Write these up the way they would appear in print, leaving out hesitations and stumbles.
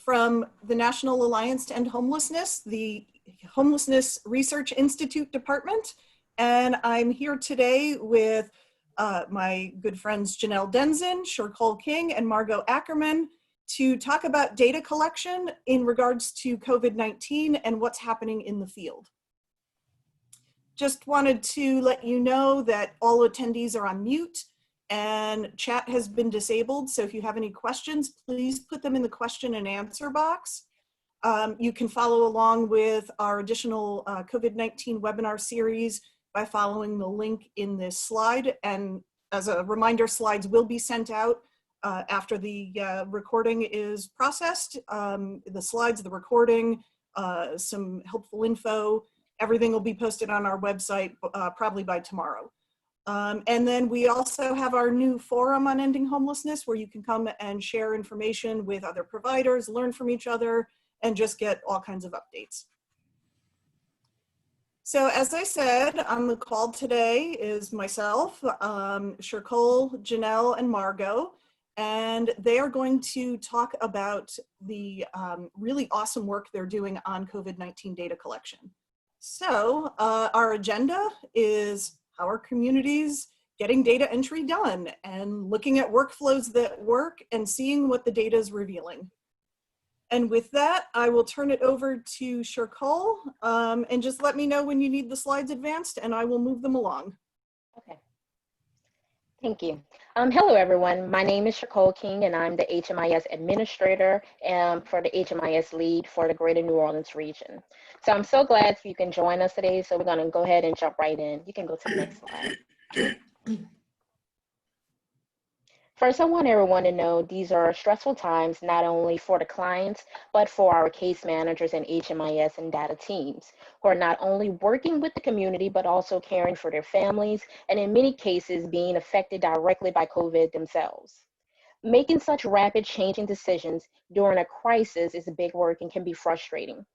from the National Alliance to End Homelessness, the Homelessness Research Institute Department. And I'm here today with my good friends Janelle Denzin, Chercole King, and Margot Ackerman to talk about data collection in regards to COVID-19 and what's happening in the field. Just wanted to let you know that all attendees are on mute and chat has been disabled. So if you have any questions, please put them in the question and answer box. You can follow along with our additional COVID-19 webinar series by following the link in this slide. And as a reminder, slides will be sent out after the recording is processed. The slides, the recording, some helpful info, everything will be posted on our website probably by tomorrow. And then we also have our new forum on ending homelessness where you can come and share information with other providers, learn from each other, and just get all kinds of updates. So as I said, on the call today is myself, Chercole, Janelle, and Margot, and they are going to talk about the really awesome work they're doing on COVID-19 data collection. So our agenda is how are communities getting data entry done and looking at workflows that work and seeing what the data is revealing. And with that, I will turn it over to Chercole and just let me know when you need the slides advanced and I will move them along. Okay. Thank you. Hello, everyone. My name is Chercole King, and I'm the HMIS administrator for the HMIS lead for the Greater New Orleans region. So I'm so glad you can join us today. So we're going to go ahead and jump right in. You can go to the next slide. First, I want everyone to know these are stressful times, not only for the clients, but for our case managers and HMIS and data teams, who are not only working with the community, but also caring for their families, and in many cases, being affected directly by COVID themselves. Making such rapid changing decisions during a crisis is a big work and can be frustrating.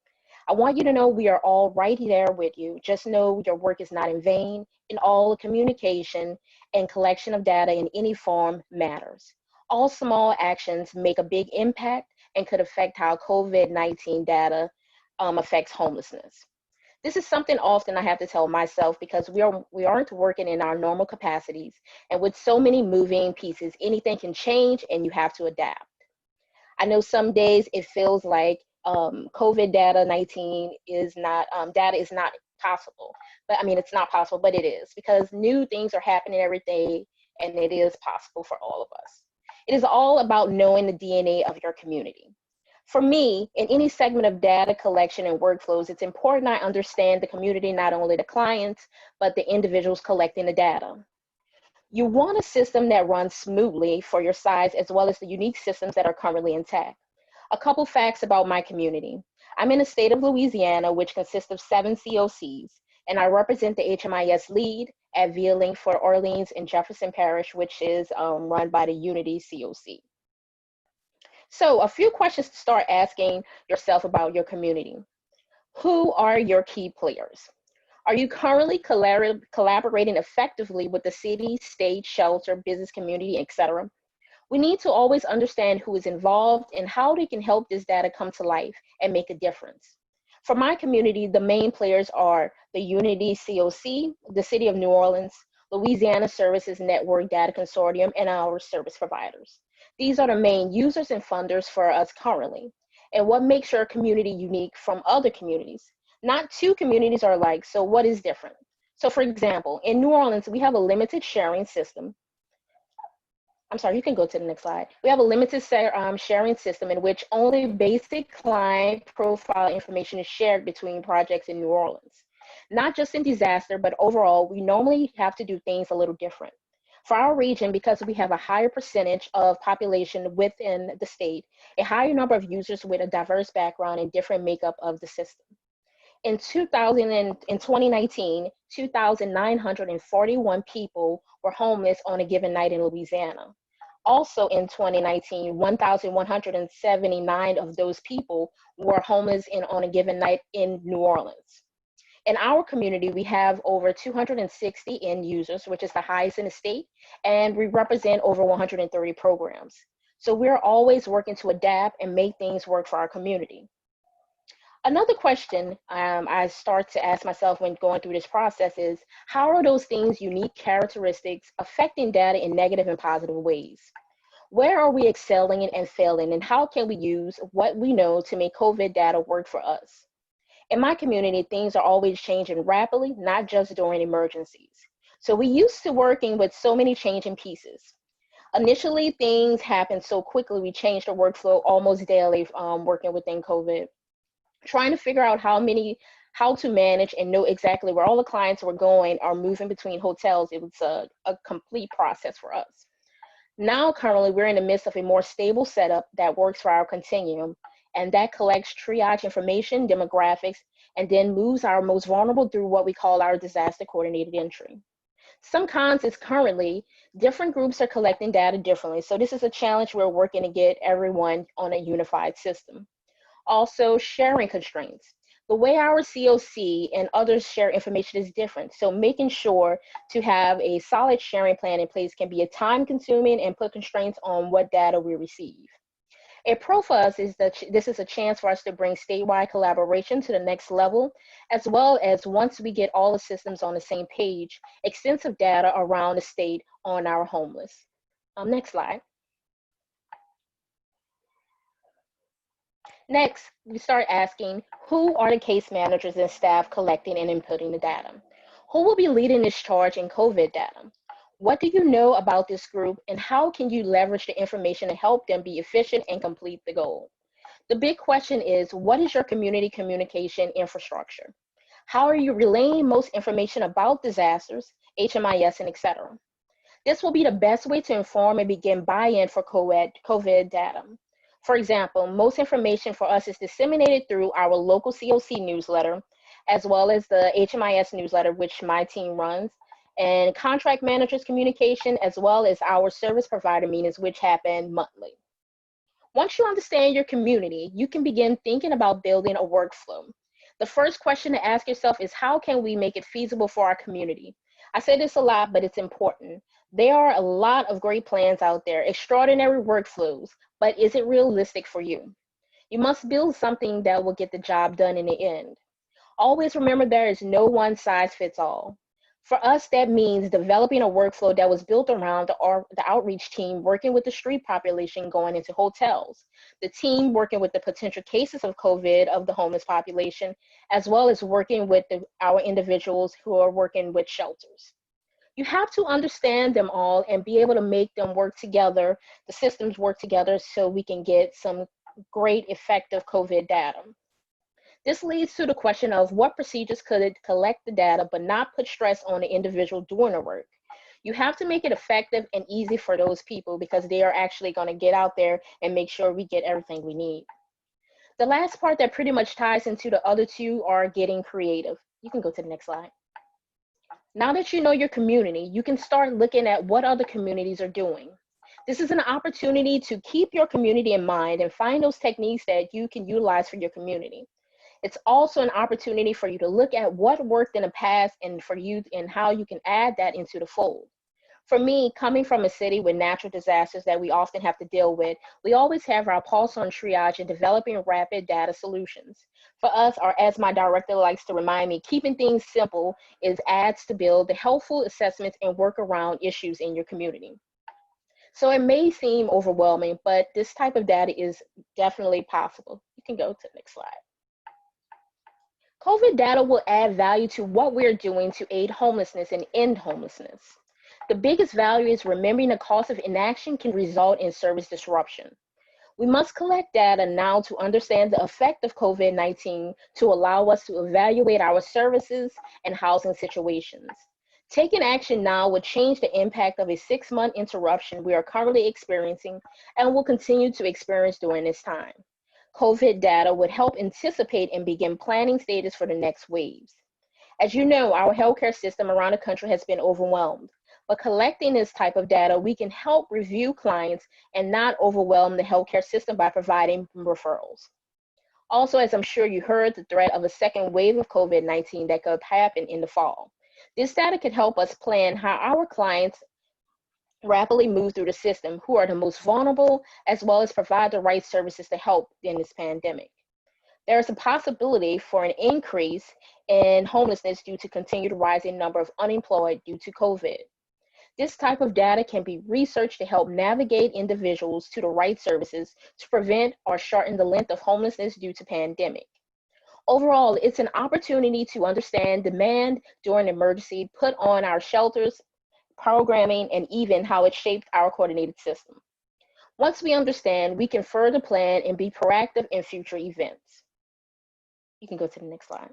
I want you to know we are all right there with you. Just know your work is not in vain, and all communication and collection of data in any form matters. All small actions make a big impact and could affect how COVID-19 data affects homelessness. This is something often I have to tell myself because we aren't working in our normal capacities, and with so many moving pieces, anything can change and you have to adapt. I know some days it feels like COVID data 19 is not, data is not possible. But I mean, it's not possible, but it is, because new things are happening every day, and it is possible for all of us. It is all about knowing the DNA of your community. For me, in any segment of data collection and workflows, it's important I understand the community, not only the clients, but the individuals collecting the data. You want a system that runs smoothly for your size, as well as the unique systems that are currently intact. A couple facts about my community. I'm in the state of Louisiana, which consists of 7 COCs, and I represent the HMIS lead at Violink for Orleans and Jefferson Parish, which is run by the Unity COC. So a few questions to start asking yourself about your community. Who are your key players? Are you currently collaborating effectively with the city, state, shelter, business community, etc.? We need to always understand who is involved and how they can help this data come to life and make a difference. For my community, the main players are the Unity COC, the City of New Orleans, Louisiana Services Network Data Consortium, and our service providers. These are the main users and funders for us currently. And what makes your community unique from other communities? Not two communities are alike, so what is different? So for example, in New Orleans, we have a limited sharing system. I'm sorry, you can go to the next slide. We have a limited sharing system in which only basic client profile information is shared between projects in New Orleans. Not just in disaster, but overall, we normally have to do things a little different. For our region, because we have a higher percentage of population within the state, a higher number of users with a diverse background and different makeup of the system. In 2019, 2,941 people were homeless on a given night in Louisiana. Also in 2019, 1,179 of those people were homeless on a given night in New Orleans. In our community, we have over 260 end users, which is the highest in the state, and we represent over 130 programs. So we're always working to adapt and make things work for our community. Another question I start to ask myself when going through this process is, how are those things' unique characteristics affecting data in negative and positive ways? Where are we excelling and failing, and how can we use what we know to make COVID data work for us? In my community, things are always changing rapidly, not just during emergencies. So we used to working with so many changing pieces. Initially, things happened so quickly, we changed our workflow almost daily working within COVID, trying to figure out how to manage and know exactly where all the clients were going or moving between hotels. It was a complete process for us. Now, currently, we're in the midst of a more stable setup that works for our continuum, and that collects triage information, demographics, and then moves our most vulnerable through what we call our disaster coordinated entry. Some cons is currently different groups are collecting data differently. So this is a challenge we're working to get everyone on a unified system. Also, sharing constraints. The way our COC and others share information is different. So making sure to have a solid sharing plan in place can be a time consuming and put constraints on what data we receive. A pro for us is that this is a chance for us to bring statewide collaboration to the next level, as well as once we get all the systems on the same page, extensive data around the state on our homeless. Next slide. Next, we start asking, who are the case managers and staff collecting and inputting the data? Who will be leading this charge in COVID data? What do you know about this group, and how can you leverage the information to help them be efficient and complete the goal? The big question is, what is your community communication infrastructure? How are you relaying most information about disasters, HMIS, and etc.? This will be the best way to inform and begin buy-in for COVID data. For example, most information for us is disseminated through our local COC newsletter, as well as the HMIS newsletter, which my team runs, and contract managers communication, as well as our service provider meetings, which happen monthly. Once you understand your community, you can begin thinking about building a workflow. The first question to ask yourself is, how can we make it feasible for our community? I say this a lot, but it's important. There are a lot of great plans out there, extraordinary workflows, but is it realistic for you? You must build something that will get the job done in the end. Always remember, there is no one size fits all. For us, that means developing a workflow that was built around the outreach team working with the street population going into hotels, the team working with the potential cases of COVID of the homeless population, as well as working with our individuals who are working with shelters. You have to understand them all and be able to make them work together, the systems work together, so we can get some great effective COVID data. This leads to the question of what procedures could collect the data but not put stress on the individual doing the work. You have to make it effective and easy for those people, because they are actually going to get out there and make sure we get everything we need. The last part that pretty much ties into the other two are getting creative. You can go to the next slide. Now that you know your community, you can start looking at what other communities are doing. This is an opportunity to keep your community in mind and find those techniques that you can utilize for your community. It's also an opportunity for you to look at what worked in the past and for you and how you can add that into the fold. For me, coming from a city with natural disasters that we often have to deal with, we always have our pulse on triage and developing rapid data solutions. For us, or as my director likes to remind me, keeping things simple is adds to build the helpful assessments and work around issues in your community. So it may seem overwhelming, but this type of data is definitely possible. You can go to the next slide. COVID data will add value to what we're doing to aid homelessness and end homelessness. The biggest value is remembering the cost of inaction can result in service disruption. We must collect data now to understand the effect of COVID-19 to allow us to evaluate our services and housing situations. Taking action now would change the impact of a 6-month interruption we are currently experiencing and will continue to experience during this time. COVID data would help anticipate and begin planning stages for the next waves. As you know, our healthcare system around the country has been overwhelmed, but collecting this type of data, we can help review clients and not overwhelm the healthcare system by providing referrals. Also, as I'm sure you heard, the threat of a second wave of COVID-19 that could happen in the fall. This data could help us plan how our clients rapidly move through the system, who are the most vulnerable, as well as provide the right services to help in this pandemic. There is a possibility for an increase in homelessness due to continued rising number of unemployed due to COVID. This type of data can be researched to help navigate individuals to the right services to prevent or shorten the length of homelessness due to pandemic. Overall, it's an opportunity to understand demand during emergency, put on our shelters, programming, and even how it shaped our coordinated system. Once we understand, we can further plan and be proactive in future events. You can go to the next slide.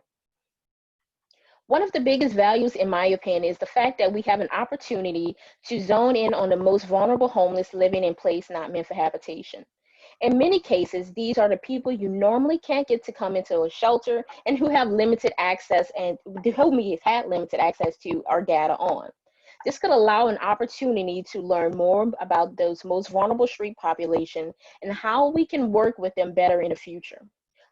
One of the biggest values, in my opinion, is the fact that we have an opportunity to zone in on the most vulnerable homeless living in place not meant for habitation. In many cases, these are the people you normally can't get to come into a shelter and who have limited access and whom we have had limited access to our data on. This could allow an opportunity to learn more about those most vulnerable street population and how we can work with them better in the future.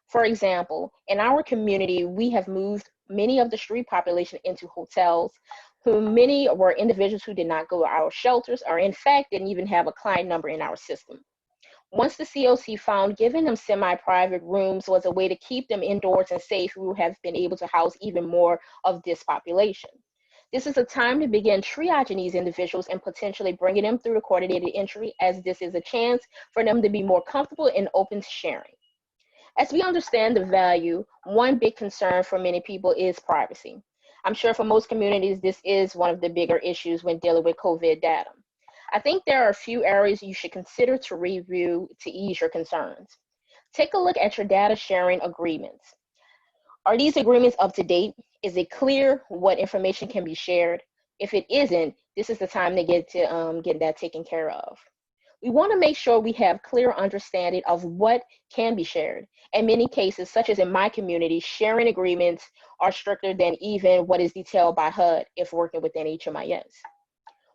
For example, in our community, we have moved many of the street population into hotels, who many were individuals who did not go to our shelters or in fact didn't even have a client number in our system. Once the COC found giving them semi-private rooms was a way to keep them indoors and safe, we would have been able to house even more of this population. This is a time to begin triaging these individuals and potentially bringing them through the coordinated entry, as this is a chance for them to be more comfortable and open to sharing. As we understand the value, one big concern for many people is privacy. I'm sure for most communities, this is one of the bigger issues when dealing with COVID data. I think there are a few areas you should consider to review to ease your concerns. Take a look at your data sharing agreements. Are these agreements up to date? Is it clear what information can be shared? If it isn't, this is the time to get that taken care of. We want to make sure we have clear understanding of what can be shared. In many cases, such as in my community, sharing agreements are stricter than even what is detailed by HUD if working within HMIS.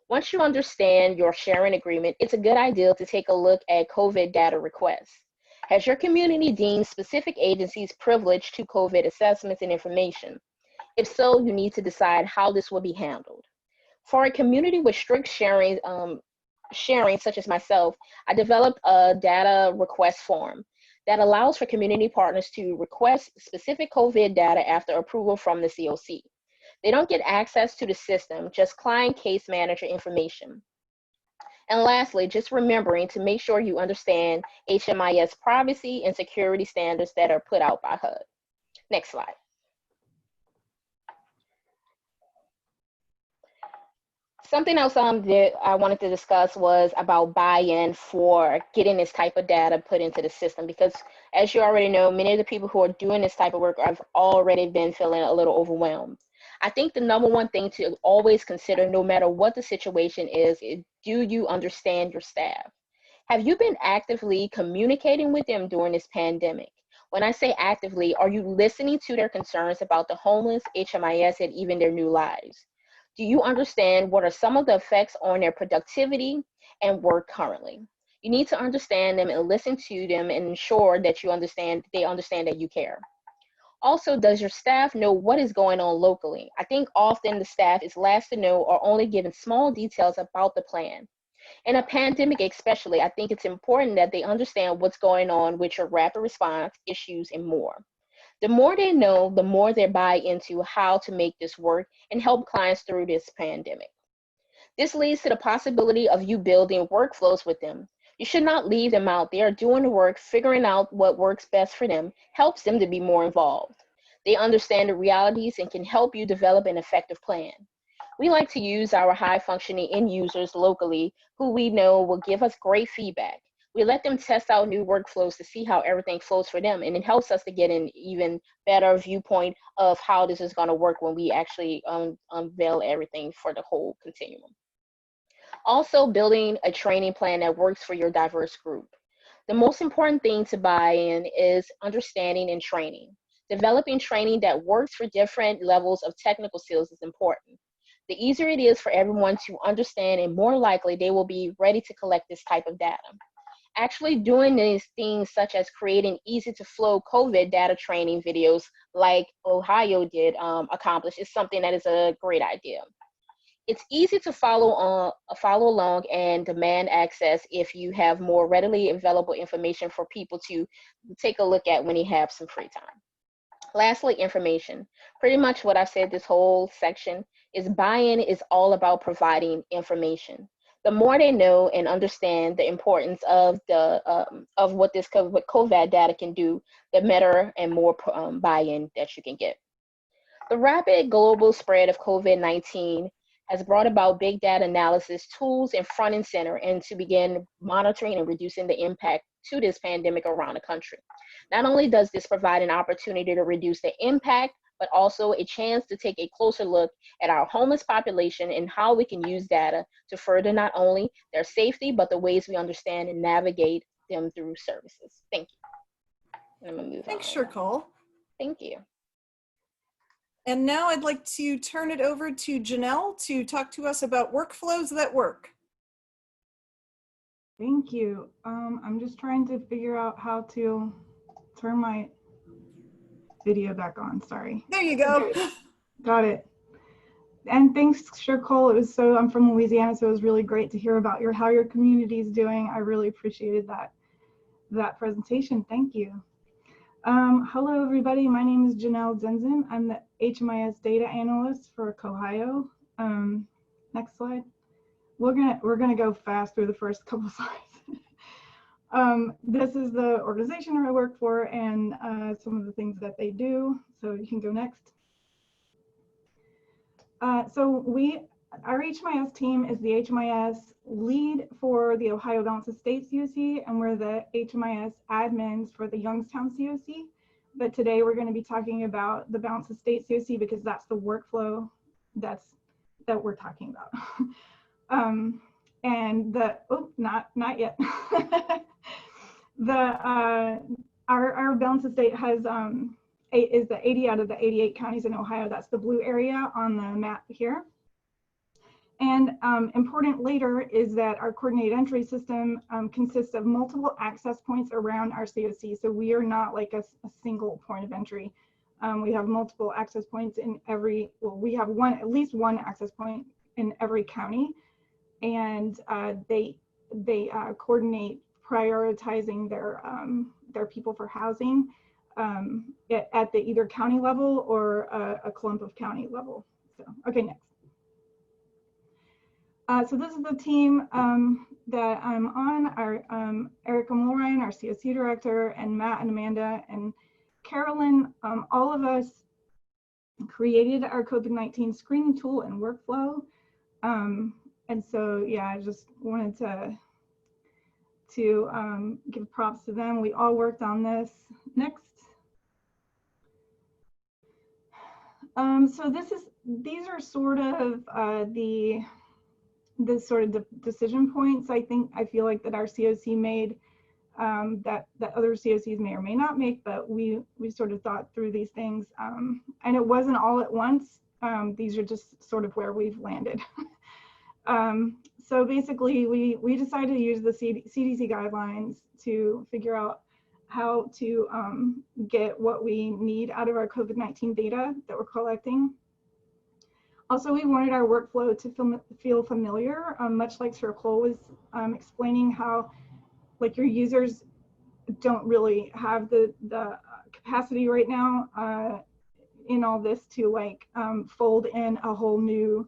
Once you understand your sharing agreement, it's a good idea to take a look at COVID data requests. Has your community deemed specific agencies privileged to COVID assessments and information? If so, you need to decide how this will be handled. For a community with strict sharing, such as myself, I developed a data request form that allows for community partners to request specific COVID data after approval from the COC. They don't get access to the system, just client case manager information. And lastly, just remembering to make sure you understand HMIS privacy and security standards that are put out by HUD. Next slide. Something else that I wanted to discuss was about buy-in for getting this type of data put into the system, because as you already know, many of the people who are doing this type of work have already been feeling a little overwhelmed. I think the number one thing to always consider, no matter what the situation is do you understand your staff? Have you been actively communicating with them during this pandemic? When I say actively, are you listening to their concerns about the homeless, HMIS, and even their new lives? Do you understand what are some of the effects on their productivity and work currently? You need to understand them and listen to them and ensure that they understand that you care. Also, does your staff know what is going on locally? I think often the staff is last to know or only given small details about the plan. In a pandemic especially, I think it's important that they understand what's going on with your rapid response issues and more. The more they know, the more they buy into how to make this work and help clients through this pandemic. This leads to the possibility of you building workflows with them. You should not leave them out. They are doing the work, figuring out what works best for them, helps them to be more involved. They understand the realities and can help you develop an effective plan. We like to use our high-functioning end users locally who we know will give us great feedback. We let them test out new workflows to see how everything flows for them, and it helps us to get an even better viewpoint of how this is going to work when we actually unveil everything for the whole continuum. Also, building a training plan that works for your diverse group. The most important thing to buy in is understanding and training. Developing training that works for different levels of technical skills is important. The easier it is for everyone to understand, and more likely they will be ready to collect this type of data. Actually doing these things such as creating easy to flow COVID data training videos like Ohio did accomplish is something that is a great idea. It's easy to follow along and demand access if you have more readily available information for people to take a look at when they have some free time. Lastly, information. Pretty much what I've said this whole section is buy-in is all about providing information. The more they know and understand the importance of what what COVID data can do, the better and more buy-in that you can get. The rapid global spread of COVID-19 has brought about big data analysis tools in front and center and to begin monitoring and reducing the impact to this pandemic around the country. Not only does this provide an opportunity to reduce the impact, but also a chance to take a closer look at our homeless population and how we can use data to further not only their safety, but the ways we understand and navigate them through services. Thank you. I'm gonna move Thanks, on. Chercole. Thank you. And now I'd like to turn it over to Janelle to talk to us about workflows that work. Thank you. I'm just trying to figure out how to turn my video back on, sorry. There you go. Okay. Got it. And thanks, Chercole. I'm from Louisiana, so it was really great to hear about how your community is doing. I really appreciated that presentation. Thank you. Hello, everybody. My name is Janelle Denzin. I'm the HMIS data analyst for Ohio. Next slide. We're gonna go fast through the first couple slides. This is the organization I work for and some of the things that they do. So you can go next. Our HMIS team is the HMIS lead for the Ohio Balance of States COC, and we're the HMIS admins for the Youngstown COC. But today we're going to be talking about the Balance of States COC because that's the workflow that we're talking about. Not yet. Our Balance of State has is the 80 out of the 88 counties in Ohio. That's the blue area on the map here. And important later is that our coordinated entry system consists of multiple access points around our COC. So we are not like a single point of entry. We have multiple access points in we have at least one access point in every county. And they coordinate prioritizing their people for housing at the either county level or a clump of county level. So, okay, next. So this is the team that I'm on, our Erica Mulryan, our COC director, and Matt and Amanda and Carolyn. All of us created our COVID-19 screening tool and workflow. And so, yeah, I just wanted to give props to them. We all worked on this. Next. So these are sort of the sort of decision points I feel like that our COC made that other COCs may or may not make, but we sort of thought through these things. And it wasn't all at once. These are just sort of where we've landed. So basically we decided to use the CDC guidelines to figure out how to get what we need out of our COVID-19 data that we're collecting. Also, we wanted our workflow to feel familiar, much like Chercole was explaining how like your users don't really have the capacity right now in all this to like fold in a whole new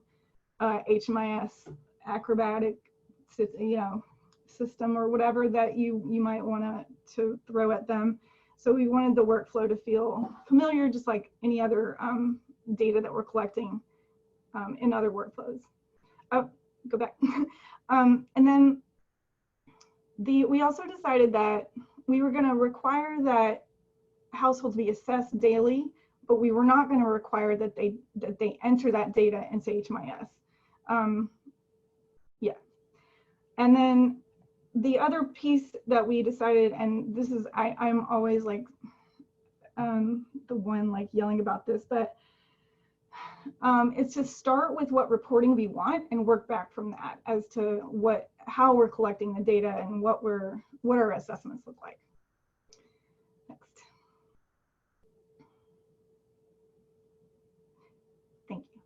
HMIS acrobatic, system or whatever that you might want to throw at them. So we wanted the workflow to feel familiar, just like any other data that we're collecting in other workflows. Oh, go back. And then we also decided that we were going to require that households be assessed daily, but we were not going to require that they enter that data into HMIS. Yeah. And then the other piece that we decided, and this is, I'm always like the one like yelling about this, but it's to start with what reporting we want and work back from that as to how we're collecting the data and what our assessments look like. Next. Thank you.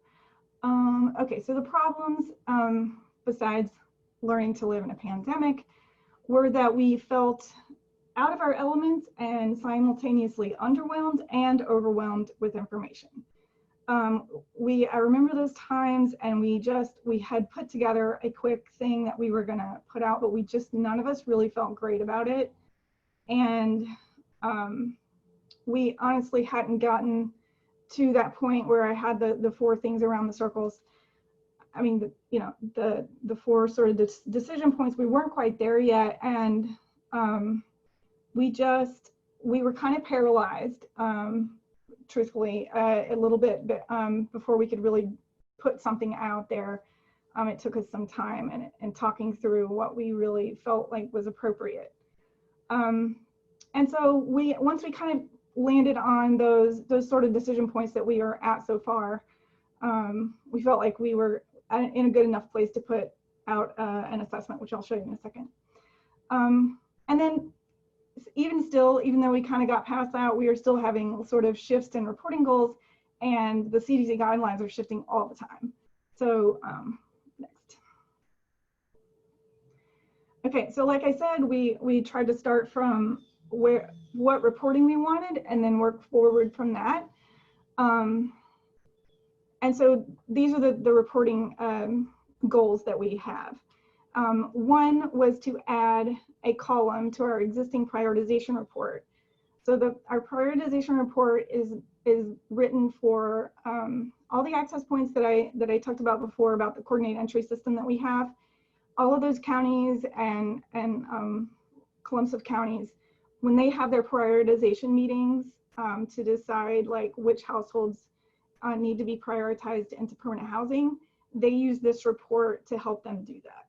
Okay, so the problems, besides learning to live in a pandemic, were that we felt out of our elements and simultaneously underwhelmed and overwhelmed with information. I remember those times, and we had put together a quick thing that we were gonna put out, but none of us really felt great about it. And we honestly hadn't gotten to that point where I had the 4 things around the circles. I mean, the 4 sort of decision points, we weren't quite there yet. And we were kind of paralyzed, truthfully, a little bit, before we could really put something out there. It took us some time and talking through what we really felt like was appropriate. And so once we kind of landed on those sort of decision points that we are at so far, we felt like we were in a good enough place to put out an assessment, which I'll show you in a second. And then even though we kind of got past that, we are still having sort of shifts in reporting goals, and the CDC guidelines are shifting all the time. So next. Okay, so like I said, we tried to start from what reporting we wanted and then work forward from that. And so these are the reporting goals that we have. One was to add a column to our existing prioritization report. So our prioritization report is written for all the access points that I talked about before, about the coordinated entry system that we have. All of those counties and clumps of counties, when they have their prioritization meetings to decide like which households need to be prioritized into permanent housing, they use this report to help them do that.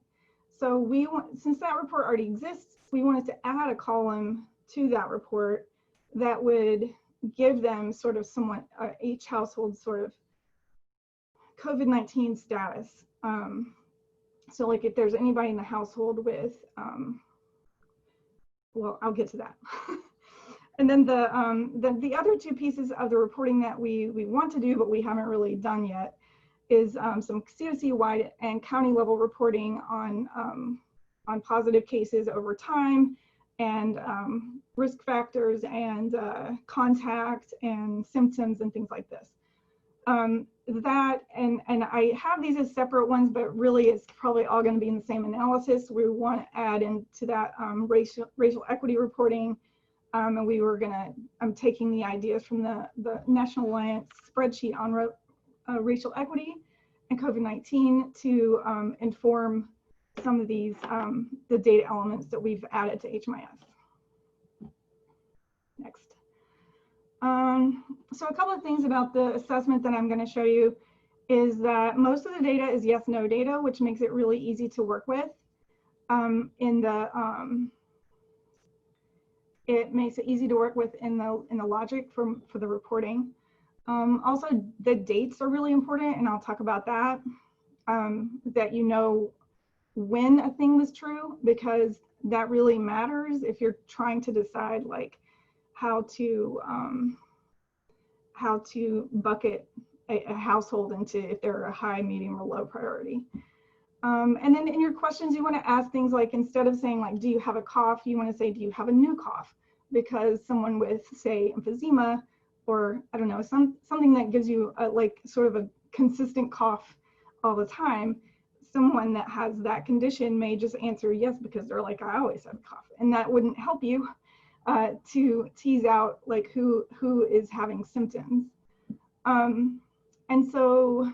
So since that report already exists, we wanted to add a column to that report that would give them sort of somewhat each household sort of COVID-19 status. So like if there's anybody in the household with, well, I'll get to that. And then the other 2 pieces of the reporting that we want to do, but we haven't really done yet, is some COC-wide and county level reporting on positive cases over time, and risk factors, and contact and symptoms and things like this. That and I have these as separate ones, but really it's probably all going to be in the same analysis. We want to add into that racial equity reporting, and I'm taking the ideas from the National Alliance spreadsheet on racial equity and COVID-19 to inform some of these the data elements that we've added to HMIS. Next. So a couple of things about the assessment that I'm going to show you is that most of the data is yes/no data, which makes it really easy to work with. It makes it easy to work with in the logic for the reporting. Also, the dates are really important, and I'll talk about that. That you know when a thing was true, because that really matters if you're trying to decide like how to bucket a household into if they're a high, medium, or low priority. And then in your questions, you want to ask things like, instead of saying like, do you have a cough, you want to say, do you have a new cough? Because someone with, say, emphysema, or I don't know, something that gives you like sort of a consistent cough all the time, someone that has that condition may just answer yes because they're like, I always have a cough, and that wouldn't help you to tease out like who is having symptoms. And so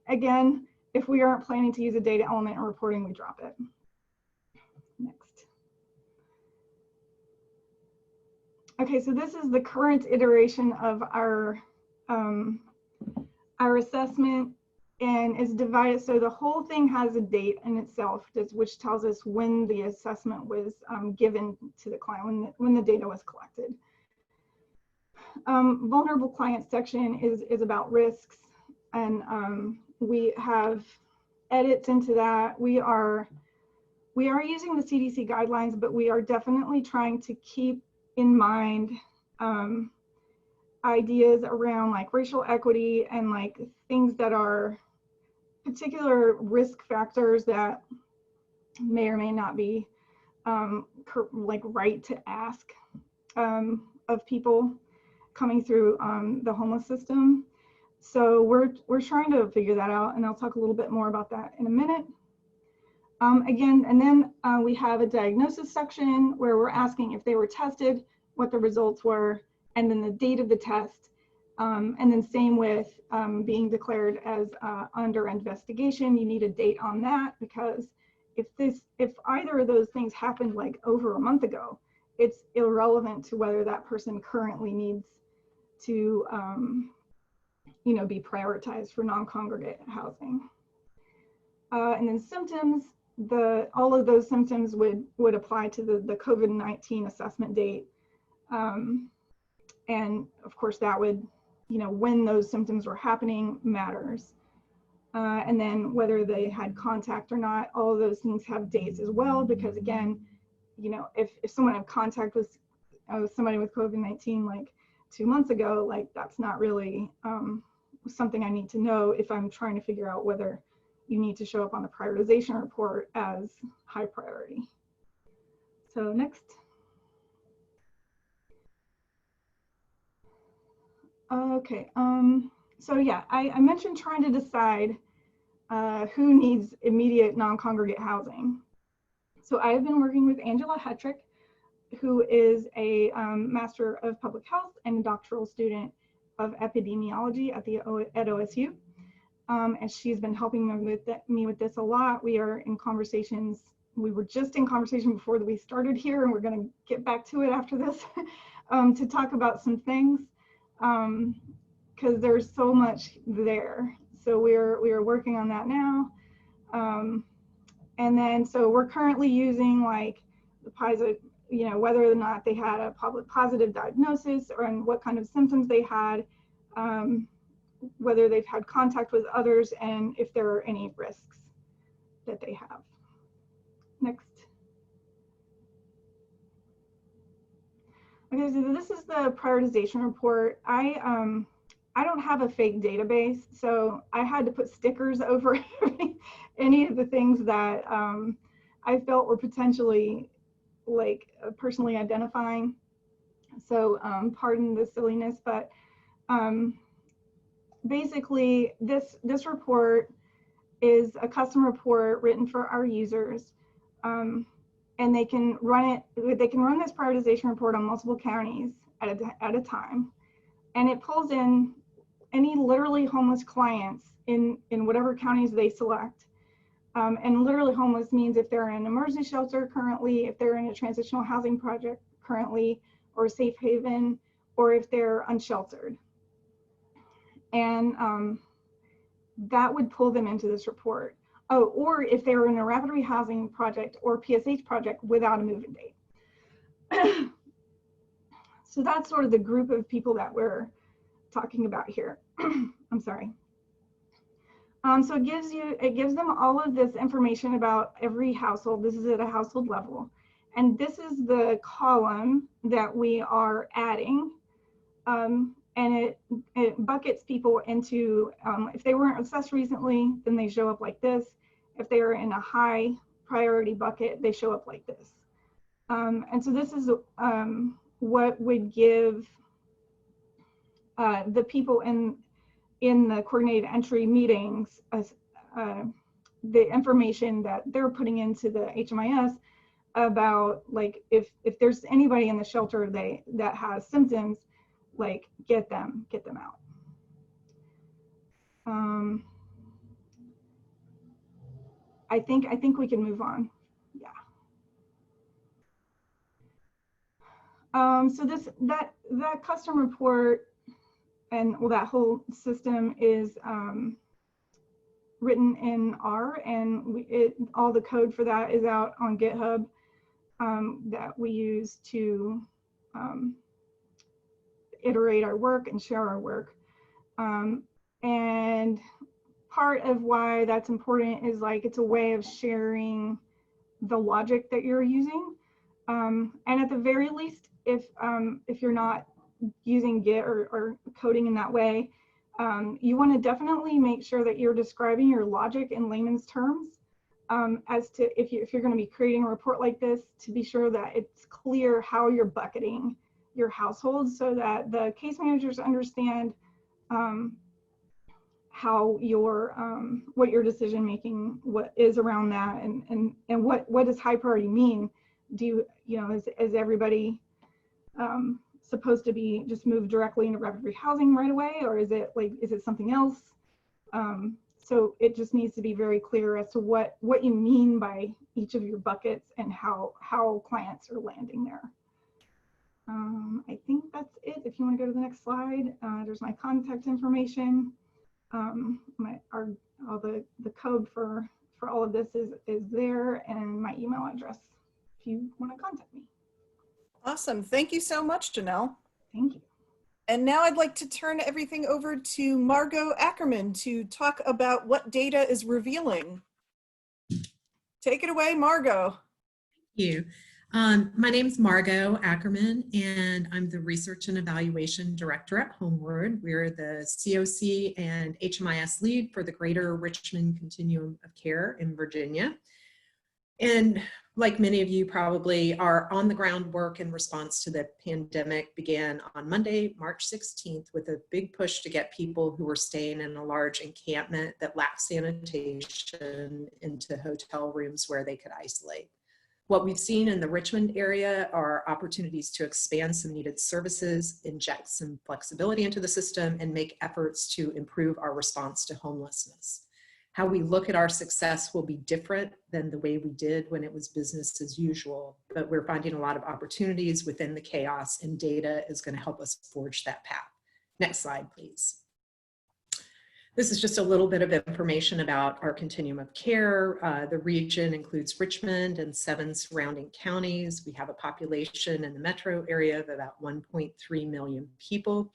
again, if we aren't planning to use a data element in reporting, we drop it. Next. Okay, so this is the current iteration of our assessment, and is divided. So the whole thing has a date in itself, which tells us when the assessment was given to the client, when the data was collected. Vulnerable client section is about risks, and we have edits into that. We are using the CDC guidelines, but we are definitely trying to keep in mind ideas around like racial equity and like things that are particular risk factors that may or may not be like right to ask of people coming through the homeless system. So we're trying to figure that out, and I'll talk a little bit more about that in a minute. Again, and then we have a diagnosis section where we're asking if they were tested, what the results were, and then the date of the test. And then same with being declared as under investigation, you need a date on that, because if either of those things happened like over a month ago, it's irrelevant to whether that person currently needs to you know, be prioritized for non-congregate housing. And then symptoms, all of those symptoms would apply to the COVID-19 assessment date. And of course that would, you know, when those symptoms were happening matters. And then whether they had contact or not, all of those things have dates as well, because again, you know, if someone had contact with somebody with COVID-19 like 2 months ago, like that's not really something I need to know if I'm trying to figure out whether you need to show up on the prioritization report as high priority. So next. Okay, so yeah, I mentioned trying to decide who needs immediate non-congregate housing. So I have been working with Angela Hetrick, who is a Master of Public Health and a doctoral student of epidemiology at OSU. And she's been helping me with this a lot. We are in conversations. We were just in conversation before we started here, and we're going to get back to it after this to talk about some things, because there's so much there. So we are working on that now. And then so we're currently using like the positive, you know, whether or not they had a public positive diagnosis or and what kind of symptoms they had, whether they've had contact with others, and if there are any risks that they have. Next. Okay, so this is the prioritization report. I don't have a fake database, so I had to put stickers over any of the things that I felt were potentially like personally identifying. So pardon the silliness, but basically this report is a custom report written for our users, and they can run this prioritization report on multiple counties at a time, and it pulls in any literally homeless clients in whatever counties they select. And literally homeless means if they're in an emergency shelter currently, if they're in a transitional housing project currently, or a safe haven, or if they're unsheltered. And that would pull them into this report. Oh, or if they were in a rapid rehousing project or PSH project without a move-in date. So that's sort of the group of people that we're talking about here. I'm sorry. So it gives them all of this information about every household. This is at a household level. And this is the column that we are adding. And it buckets people into, if they weren't assessed recently, then they show up like this. If they are in a high priority bucket, they show up like this. And so this is what would give the people in the coordinated entry meetings the information that they're putting into the HMIS about, like, if there's anybody in the shelter that has symptoms, like get them out. I think we can move on. Yeah. So that custom report and that whole system is written in R, and all the code for that is out on GitHub that we use to iterate our work and share our work. And part of why that's important is like it's a way of sharing the logic that you're using. And at the very least, if you're not using Git or coding in that way, You want to definitely make sure that you're describing your logic in layman's terms, as to if you're going to be creating a report like this, to be sure that it's clear how you're bucketing your household so that the case managers understand how your what your decision making what is around that, and what does high priority mean. Do you know, is everybody supposed to be just moved directly into rapid rehousing right away, or is it something else? So it just needs to be very clear as to what you mean by each of your buckets and how clients are landing there. I think that's it. If you want to go to the next slide, there's my contact information. All the code for all of this is there, and my email address if you want to contact me. Awesome. Thank you so much, Janelle. Thank you. And now I'd like to turn everything over to Margot Ackerman to talk about what data is revealing. Take it away, Margot. Thank you. My name is Margot Ackerman, and I'm the Research and Evaluation Director at Homeward. We're the COC and HMIS lead for the Greater Richmond Continuum of Care in Virginia. And like many of you probably, our on-the-ground work in response to the pandemic began on Monday, March 16th, with a big push to get people who were staying in a large encampment that lacked sanitation into hotel rooms where they could isolate. What we've seen in the Richmond area are opportunities to expand some needed services, inject some flexibility into the system, and make efforts to improve our response to homelessness. How we look at our success will be different than the way we did when it was business as usual, but we're finding a lot of opportunities within the chaos, and data is going to help us forge that path. Next slide, please. This is just a little bit of information about our continuum of care. The region includes Richmond and 7 surrounding counties. We have a population in the metro area of about 1.3 million people.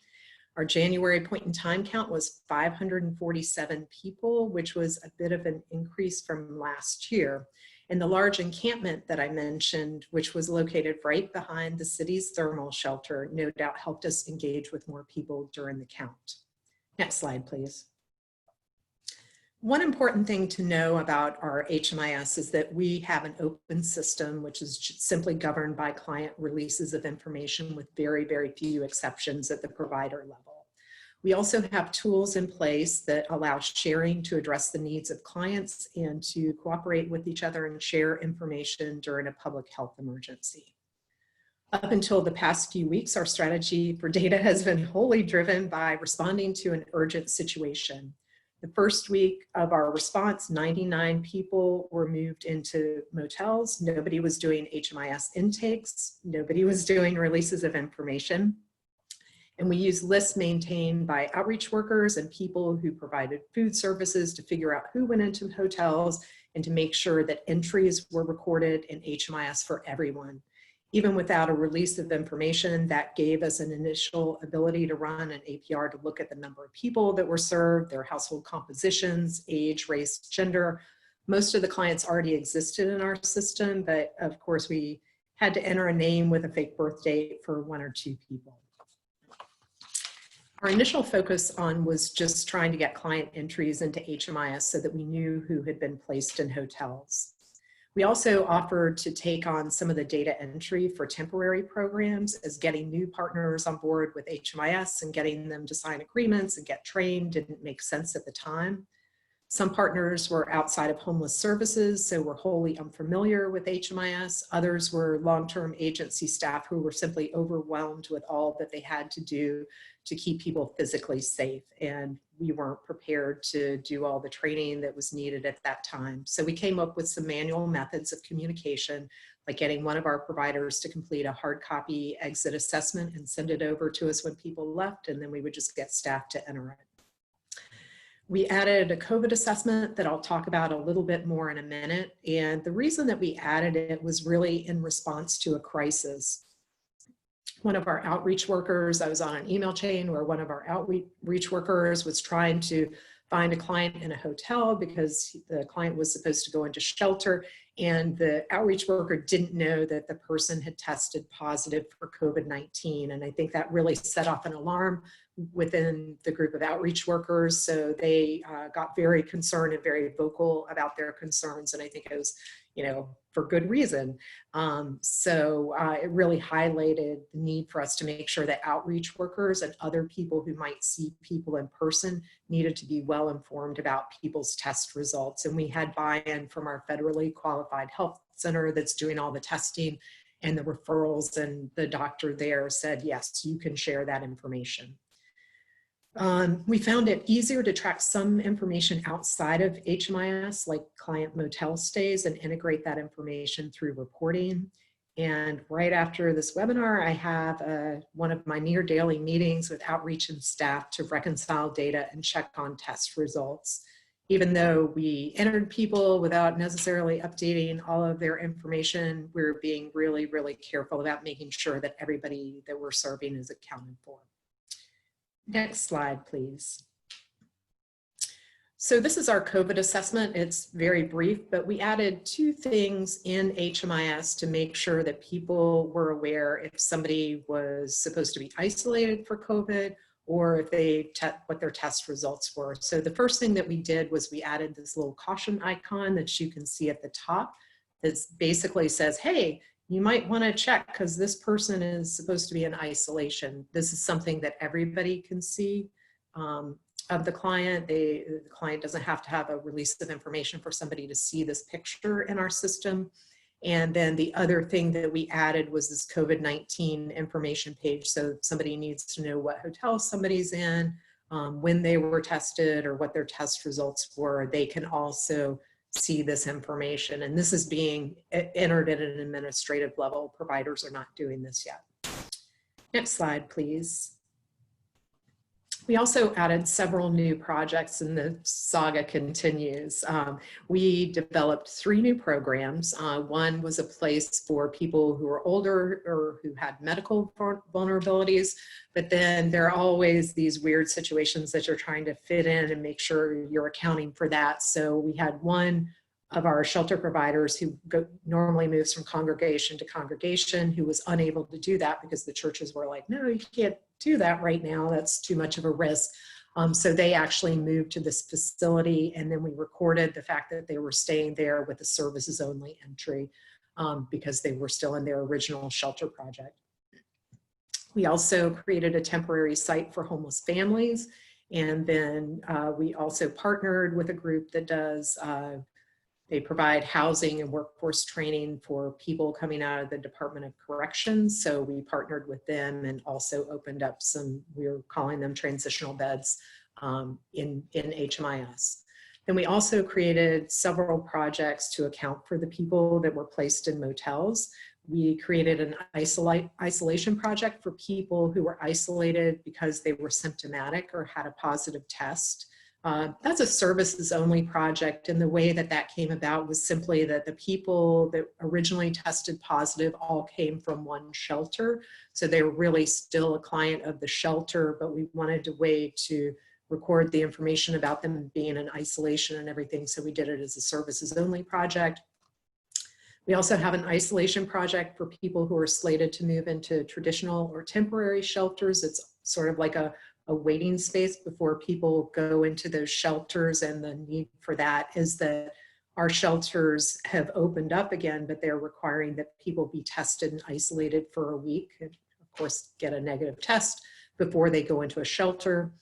Our January point in time count was 547 people, which was a bit of an increase from last year. And the large encampment that I mentioned, which was located right behind the city's thermal shelter, no doubt helped us engage with more people during the count. Next slide, please. One important thing to know about our HMIS is that we have an open system, which is simply governed by client releases of information with very, very few exceptions at the provider level. We also have tools in place that allow sharing to address the needs of clients and to cooperate with each other and share information during a public health emergency. Up until the past few weeks, our strategy for data has been wholly driven by responding to an urgent situation. The first week of our response, 99 people were moved into motels. Nobody was doing HMIS intakes. Nobody was doing releases of information. And we used lists maintained by outreach workers and people who provided food services to figure out who went into hotels and to make sure that entries were recorded in HMIS for everyone. Even without a release of information, that gave us an initial ability to run an APR to look at the number of people that were served, their household compositions, age, race, gender. Most of the clients already existed in our system, but of course we had to enter a name with a fake birth date for 1 or 2 people. Our initial focus was just trying to get client entries into HMIS so that we knew who had been placed in hotels. We also offered to take on some of the data entry for temporary programs, as getting new partners on board with HMIS and getting them to sign agreements and get trained didn't make sense at the time. Some partners were outside of homeless services, so were wholly unfamiliar with HMIS. Others were long-term agency staff who were simply overwhelmed with all that they had to do to keep people physically safe. And we weren't prepared to do all the training that was needed at that time. So we came up with some manual methods of communication, like getting one of our providers to complete a hard copy exit assessment and send it over to us when people left, and then we would just get staff to enter it. We added a COVID assessment that I'll talk about a little bit more in a minute. And the reason that we added it was really in response to a crisis. One of our outreach workers, I was on an email chain where one of our outreach workers was trying to find a client in a hotel because the client was supposed to go into shelter, and the outreach worker didn't know that the person had tested positive for COVID-19. And I think that really set off an alarm within the group of outreach workers. So they got very concerned and very vocal about their concerns. And I think it was, for good reason. It really highlighted the need for us to make sure that outreach workers and other people who might see people in person needed to be well informed about people's test results. And we had buy-in from our federally qualified health center that's doing all the testing and the referrals, and the doctor there said, yes, you can share that information. We found it easier to track some information outside of HMIS, like client motel stays, and integrate that information through reporting. And right after this webinar, I have one of my near daily meetings with outreach and staff to reconcile data and check on test results. Even though we entered people without necessarily updating all of their information, we're being really, really careful about making sure that everybody that we're serving is accounted for. Next slide, please. So this is our COVID assessment. It's very brief, but we added 2 things in HMIS to make sure that people were aware if somebody was supposed to be isolated for COVID or if what their test results were. So the first thing that we did was we added this little caution icon that you can see at the top that basically says, hey, you might want to check because this person is supposed to be in isolation. This is something that everybody can see of the client. The client doesn't have to have a release of information for somebody to see this picture in our system. And then the other thing that we added was this COVID-19 information page. So if somebody needs to know what hotel somebody's in, when they were tested or what their test results were, they can also see this information. And this is being entered at an administrative level. Providers are not doing this yet. Next slide, please. We also added several new projects and the saga continues. We developed 3 new programs. One was a place for people who are older or who had medical vulnerabilities, but then there are always these weird situations that you're trying to fit in and make sure you're accounting for that. So we had one of our shelter providers who normally moves from congregation to congregation who was unable to do that because the churches were like, no, you can't do that right now. That's too much of a risk. So they actually moved to this facility, and then we recorded the fact that they were staying there with a services only entry because they were still in their original shelter project. We also created a temporary site for homeless families. And then we also partnered with a group that does they provide housing and workforce training for people coming out of the Department of Corrections. So we partnered with them and also opened up some, we're calling them transitional beds in HMIS. Then we also created several projects to account for the people that were placed in motels. We created an isolation project for people who were isolated because they were symptomatic or had a positive test. That's a services only project, and the way that that came about was simply that the people that originally tested positive all came from one shelter. So they were really still a client of the shelter, but we wanted a way to record the information about them being in isolation and everything. So we did it as a services only project. We also have an isolation project for people who are slated to move into traditional or temporary shelters. It's sort of like a waiting space before people go into those shelters, and the need for that is that our shelters have opened up again, but they're requiring that people be tested and isolated for a week, and of course get a negative test before they go into a shelter.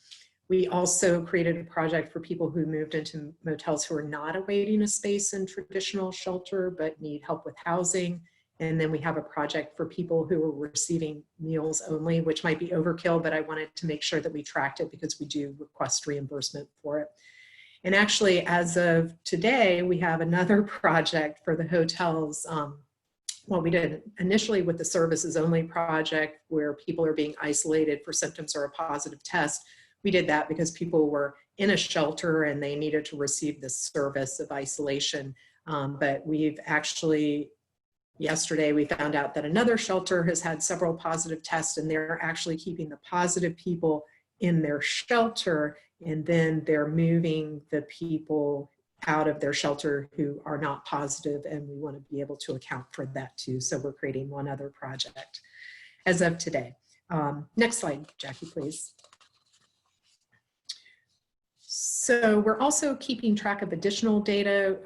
We also created a project for people who moved into motels who are not awaiting a space in traditional shelter but need help with housing. And then we have a project for people who are receiving meals only, which might be overkill, but I wanted to make sure that we tracked it because we do request reimbursement for it. And actually, as of today, we have another project for the hotels. Well, we did initially with the services only project where people are being isolated for symptoms or a positive test. We did that because people were in a shelter and they needed to receive this service of isolation. But we've actually, yesterday, we found out that another shelter has had several positive tests, and they're actually keeping the positive people in their shelter, and then they're moving the people out of their shelter who are not positive, and we want to be able to account for that too. So we're creating one other project as of today. Next slide, Jackie, please. So we're also keeping track of additional data.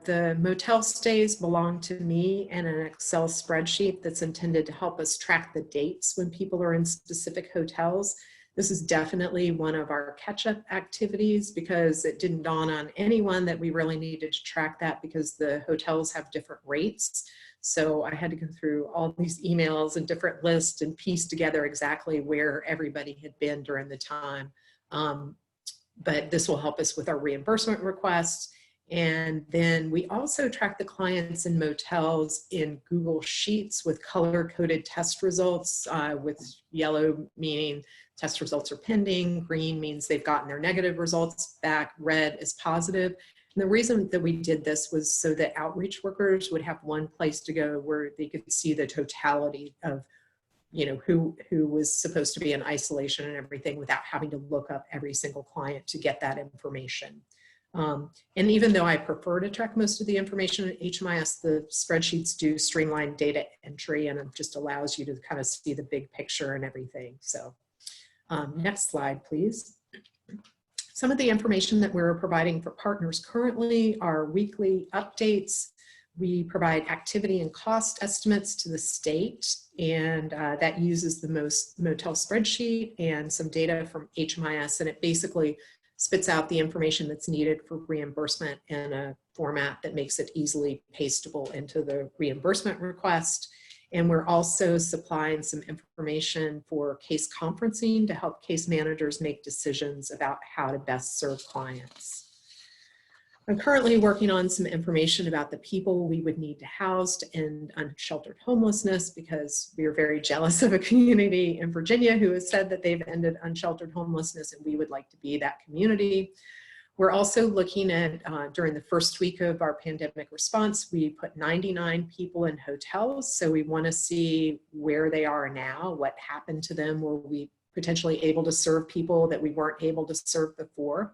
The motel stays belong to me and an Excel spreadsheet that's intended to help us track the dates when people are in specific hotels. This is definitely one of our catch-up activities because it didn't dawn on anyone that we really needed to track that because the hotels have different rates. So I had to go through all these emails and different lists and piece together exactly where everybody had been during the time. But this will help us with our reimbursement requests. And then we also track the clients in motels in Google Sheets with color-coded test results, with yellow meaning test results are pending, green means they've gotten their negative results back, red is positive. And the reason that we did this was so that outreach workers would have one place to go where they could see the totality of who was supposed to be in isolation and everything without having to look up every single client to get that information. And even though I prefer to track most of the information in HMIS, the spreadsheets do streamline data entry and it just allows you to kind of see the big picture and everything. So next slide, please. Some of the information that we're providing for partners currently are weekly updates. We provide activity and cost estimates to the state, and that uses the motel spreadsheet and some data from HMIS, and it basically spits out the information that's needed for reimbursement in a format that makes it easily pastable into the reimbursement request. And we're also supplying some information for case conferencing to help case managers make decisions about how to best serve clients. I'm currently working on some information about the people we would need to house to end unsheltered homelessness because we are very jealous of a community in Virginia who has said that they've ended unsheltered homelessness and we would like to be that community. We're also looking at, during the first week of our pandemic response, we put 99 people in hotels. So we want to see where they are now, what happened to them, were we potentially able to serve people that we weren't able to serve before.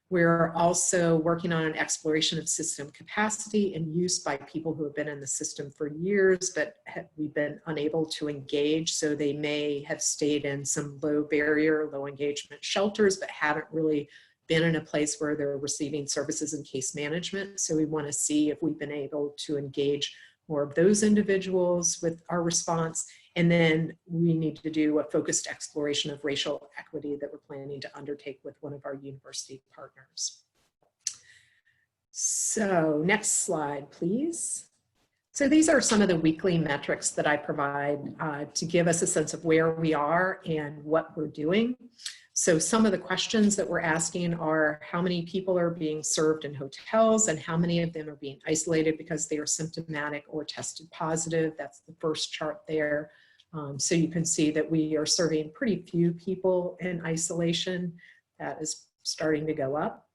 We're also working on an exploration of system capacity and use by people who have been in the system for years, but we've been unable to engage. So they may have stayed in some low barrier, low engagement shelters, but haven't really been in a place where they're receiving services and case management. So we want to see if we've been able to engage more of those individuals with our response. And then we need to do a focused exploration of racial equity that we're planning to undertake with one of our university partners. So next slide, please. So these are some of the weekly metrics that I provide to give us a sense of where we are and what we're doing. So some of the questions that we're asking are how many people are being served in hotels and how many of them are being isolated because they are symptomatic or tested positive. That's the first chart there. So you can see that we are serving pretty few people in isolation. That is starting to go up.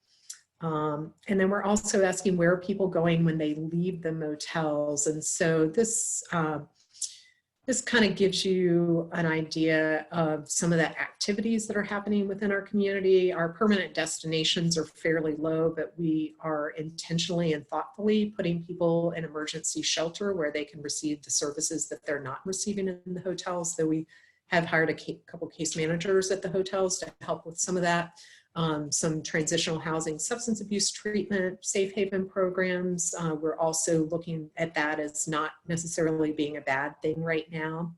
And then we're also asking where are people going when they leave the motels. And so this kind of gives you an idea of some of the activities that are happening within our community. Our permanent destinations are fairly low, but we are intentionally and thoughtfully putting people in emergency shelter where they can receive the services that they're not receiving in the hotels. So we have hired a couple case managers at the hotels to help with some of that. Some transitional housing, substance abuse treatment, safe haven programs. We're also looking at that as not necessarily being a bad thing right now.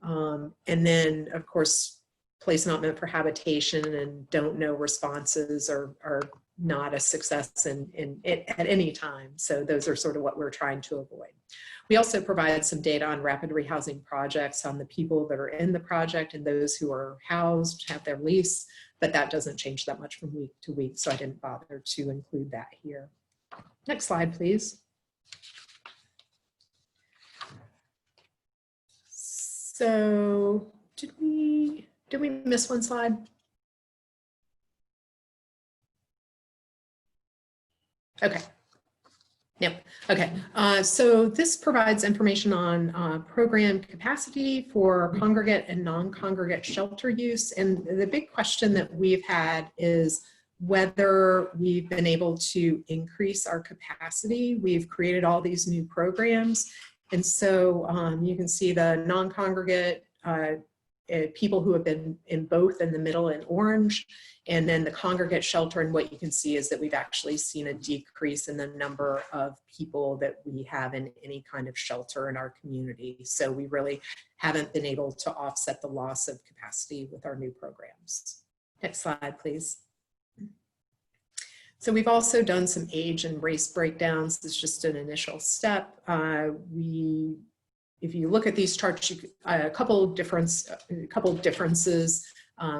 And then, of course, place not meant for habitation and don't know responses are not a success at any time. So those are sort of what we're trying to avoid. We also provide some data on rapid rehousing projects on the people that are in the project and those who are housed, have their lease, but that doesn't change that much from week to week, so I didn't bother to include that here. Next slide, please. So did we miss one slide? Okay. Yep. Okay. So this provides information on program capacity for congregate and non-congregate shelter use. And the big question that we've had is whether we've been able to increase our capacity. We've created all these new programs. And so you can see the non-congregate people who have been in both in the middle in orange, and then the congregate shelter. And what you can see is that we've actually seen a decrease in the number of people that we have in any kind of shelter in our community. So we really haven't been able to offset the loss of capacity with our new programs. Next slide, please. So we've also done some age and race breakdowns. It's just an initial step. If you look at these charts, a couple of differences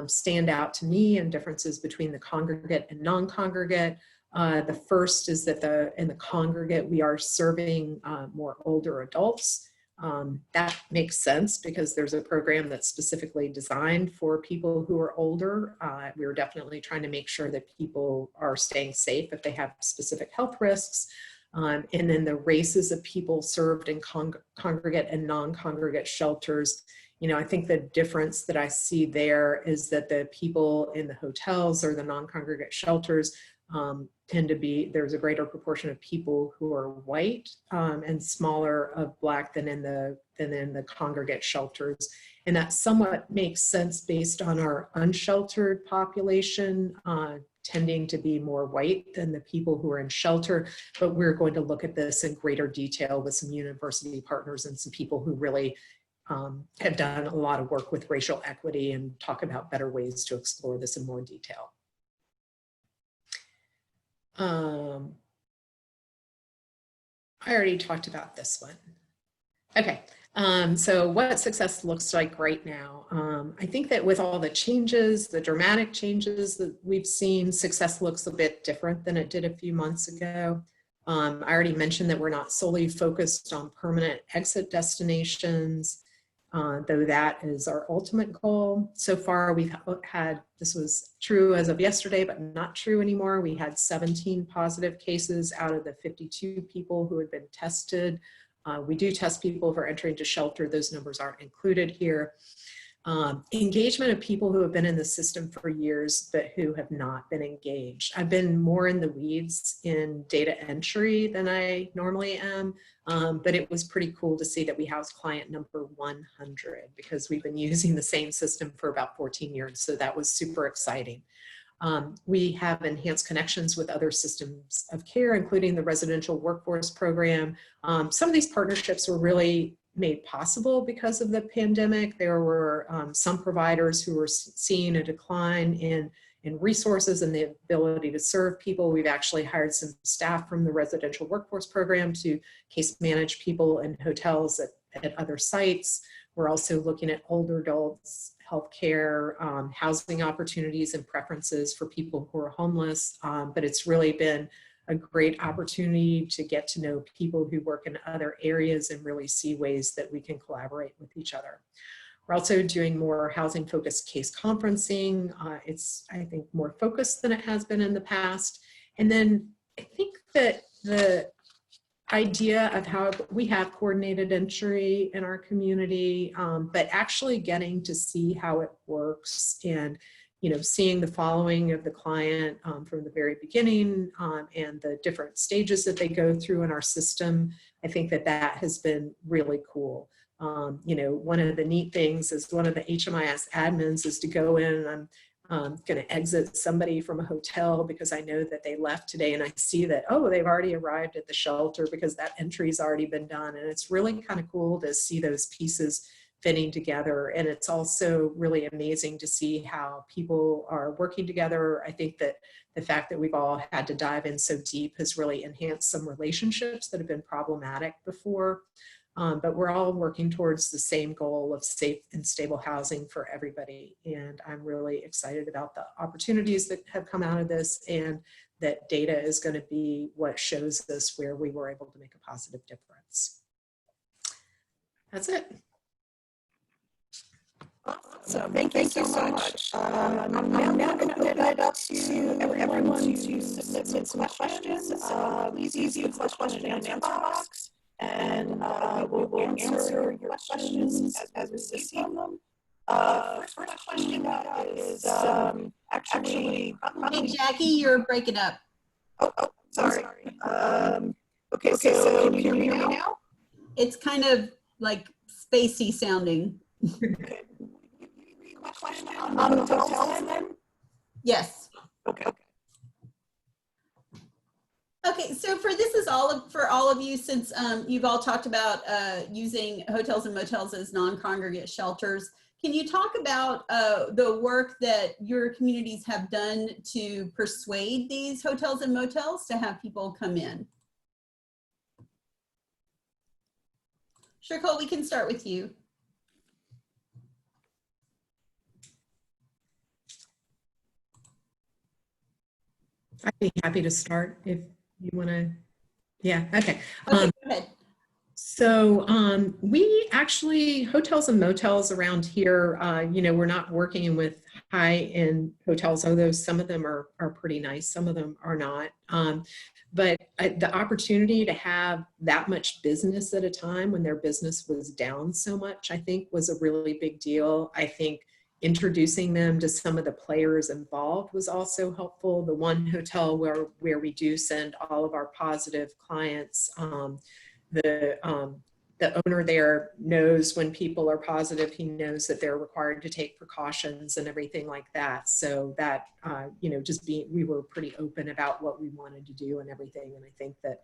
stand out to me, and differences between the congregate and non-congregate. The first is that in the congregate, we are serving more older adults. That makes sense because there's a program that's specifically designed for people who are older. We're definitely trying to make sure that people are staying safe if they have specific health risks. And then the races of people served in congregate and non-congregate shelters. You know, I think the difference that I see there is that the people in the hotels or the non-congregate shelters tend to be, there's a greater proportion of people who are white and smaller of Black than in the congregate shelters. And that somewhat makes sense based on our unsheltered population tending to be more white than the people who are in shelter. But we're going to look at this in greater detail with some university partners and some people who really have done a lot of work with racial equity and talk about better ways to explore this in more detail. I already talked about this one. Okay, so what success looks like right now. I think that with all the changes, the dramatic changes that we've seen, success looks a bit different than it did a few months ago. I already mentioned that we're not solely focused on permanent exit destinations, though that is our ultimate goal. So far, we've had, this was true as of yesterday, but not true anymore. We had 17 positive cases out of the 52 people who had been tested. We do test people for entry into shelter. Those numbers aren't included here. Engagement of people who have been in the system for years, but who have not been engaged. I've been more in the weeds in data entry than I normally am, but it was pretty cool to see that we housed client number 100 because we've been using the same system for about 14 years. So that was super exciting. We have enhanced connections with other systems of care, including the residential workforce program. Some of these partnerships were really made possible because of the pandemic. There were some providers who were seeing a decline in resources and the ability to serve people. We've actually hired some staff from the residential workforce program to case manage people in hotels at other sites. We're also looking at older adults, healthcare, housing opportunities and preferences for people who are homeless. But it's really been a great opportunity to get to know people who work in other areas and really see ways that we can collaborate with each other. We're also doing more housing focused case conferencing. It's, I think, more focused than it has been in the past. And then I think that the idea of how we have coordinated entry in our community, but actually getting to see how it works and seeing the following of the client from the very beginning and the different stages that they go through in our system, I think that has been really cool. One of the neat things is one of the HMIS admins is to go in and I'm going to exit somebody from a hotel because I know that they left today and I see that, oh, they've already arrived at the shelter because that entry's already been done. And it's really kind of cool to see those pieces fitting together. And it's also really amazing to see how people are working together. I think that the fact that we've all had to dive in so deep has really enhanced some relationships that have been problematic before. But we're all working towards the same goal of safe and stable housing for everybody. And I'm really excited about the opportunities that have come out of this, and that data is going to be what shows us where we were able to make a positive difference. That's it. So thank you so much. I'm now going to open it up to everyone to submit some questions. Please use the question and answer box, and we will answer your questions as we see them. First question is actually actually, Hey, Jackie, you're breaking up. oh, sorry. Okay, so can you hear me now? It's kind of like spacey sounding. Okay. Question on the hotels then? Yes. Okay. Okay, so this is for all of you, since you've all talked about using hotels and motels as non-congregate shelters. Can you talk about the work that your communities have done to persuade these hotels and motels to have people come in? Sure, Cole, we can start with you. I'd be happy to start if you want to. Yeah, okay. Okay, go ahead. So we actually, hotels and motels around here, we're not working with high-end hotels, although some of them are pretty nice, some of them are not. But the opportunity to have that much business at a time when their business was down so much, I think was a really big deal. I think introducing them to some of the players involved was also helpful. The one hotel where we do send all of our positive clients, the owner there knows when people are positive. He knows that they're required to take precautions and everything like that. So that, we were pretty open about what we wanted to do and everything. And I think that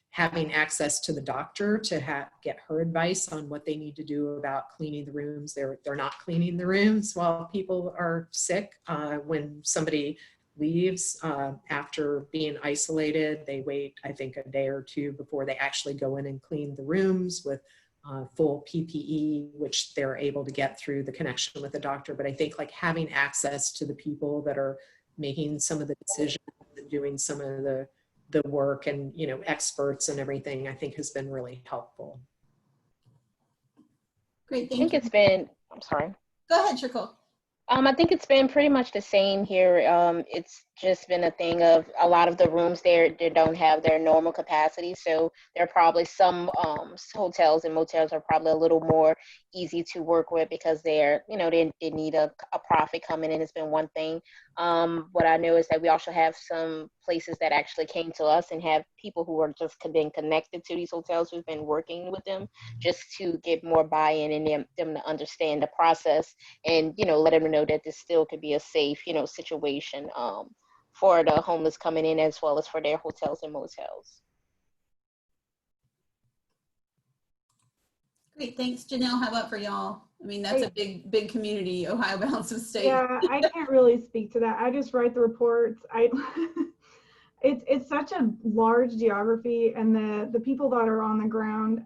having access to the doctor to get her advice on what they need to do about cleaning the rooms. They're not cleaning the rooms while people are sick. When somebody leaves after being isolated, they wait, I think, a day or two before they actually go in and clean the rooms with full PPE, which they're able to get through the connection with the doctor. But I think like having access to the people that are making some of the decisions and doing some of the work and, experts and everything, I think has been really helpful. Great, I thank think you. it's been, I'm sorry. Go ahead, Trickle. I think it's been pretty much the same here. It's just been a thing of a lot of the rooms there, they don't have their normal capacity. So there are probably some hotels and motels are probably a little more easy to work with because they're, they need a profit coming in. It's been one thing. What I know is that we also have some places that actually came to us and have people who are just been connected to these hotels who've been working with them just to get more buy-in and them to understand the process and, let them know that this still could be a safe, situation for the homeless coming in as well as for their hotels and motels. Great, thanks. Janelle, how about for y'all? I mean, that's a big community, Ohio Balance of State. Yeah, I can't really speak to that. I just write the reports. It's such a large geography, and the people that are on the ground